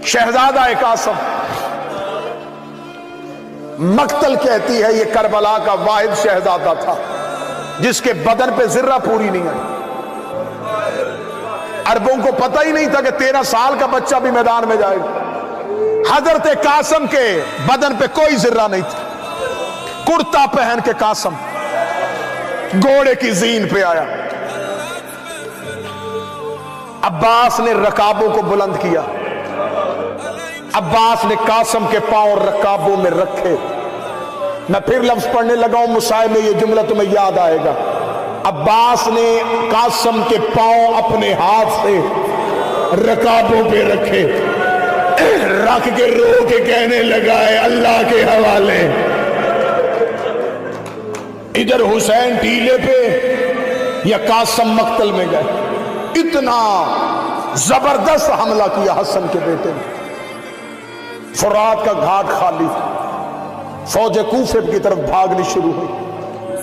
शहजादा कासम। मक्तल कहती है ये करबला का वाहिद शहजादा था जिसके बदन पे जिर्रा पूरी नहीं है। अरबों को पता ही नहीं था कि 13 साल का बच्चा भी मैदान में जाएगा। हजरत कासम के बदन पे कोई जिर्रा नहीं था। कुर्ता पहन के कासम घोड़े की जीन पे आया। अब्बास ने रकाबों को बुलंद किया। अब्बास ने कासम के पांव रकाबों में रखे। मैं फिर लफ्ज पढ़ने लगा हूं, मुसाहिब में यह जुमला तुम्हें याद आएगा। अब्बास ने कासम के पांव अपने हाथ से रकाबों पे रखे, रख के रो के कहने लगा है अल्लाह के हवाले। इधर हुसैन टीले पे या कासम मक्तल में गए। इतना जबरदस्त हमला किया हसन के बेटे ने। फुरात का घाट खाली था, फौज कूफे की तरफ भागनी शुरू हुई।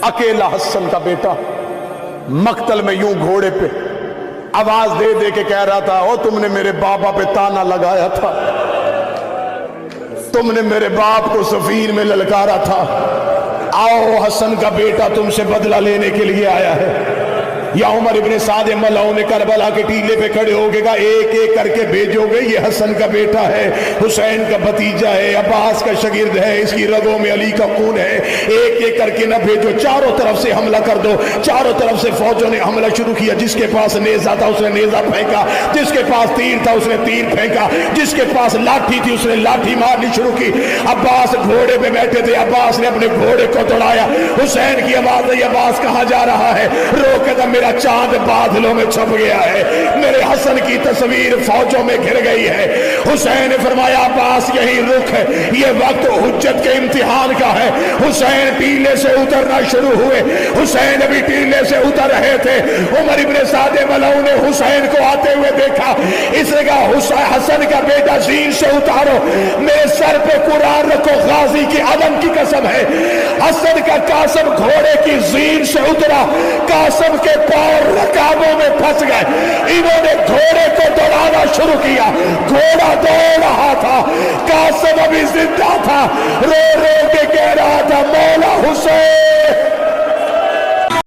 अकेला हसन का बेटा मक्तल में यूं घोड़े पे आवाज दे दे के कह रहा था, ओ तुमने मेरे बाबा पे ताना लगाया था, तुमने मेरे बाप को सफीर में ललकारा था, आओ हसन का बेटा तुमसे बदला लेने के लिए आया है। या उमर इब्ने साद मलाऊ ने करबला के टीले पे खड़े होके कहा, एक एक करके भेजोगे, ये हसन का बेटा है, हुसैन का भतीजा है, अब्बास का शागिर्द है, इसकी रगों में अली का खून है, एक एक करके ना भेजो, चारों तरफ से हमला कर दो। चारों तरफ से फौजों ने हमला शुरू किया। जिसके पास नेजा था उसने नेजा फेंका, जिसके पास तीर था उसने तीर फेंका, जिसके पास लाठी थी उसने लाठी मारनी शुरू की। अब्बास घोड़े पे बैठे थे, अब्बास ने अपने घोड़े को दौड़ाया। हुसैन की आवाज आई, अब्बास कहां जा रहा है? रोके था, मेरा चांद बादलों में छप गया है, मेरे हसन की तस्वीर फौजों में घिर गई है। हुसैन ने फरमाया अब्बास यही रुक है, ये वक्त हुज्जत के इम्तिहान का है। हुसैन टीले से उतरना शुरू हुए। हुसैन अभी टीले से उतर रहे थे, उमर इब्ने साद मलाऊ ने हुसैन को आते हुए देखा। इसने कहा हसन का बेटा जीन से उतारो, मेरे सर पे कुरान रखो, गाजी की आदम की कसम है। हसन का कासम घोड़े की जीन से उतरा, कासम के पांव रकाबों में फंस गए। इन्होंने घोड़े को दौड़ाना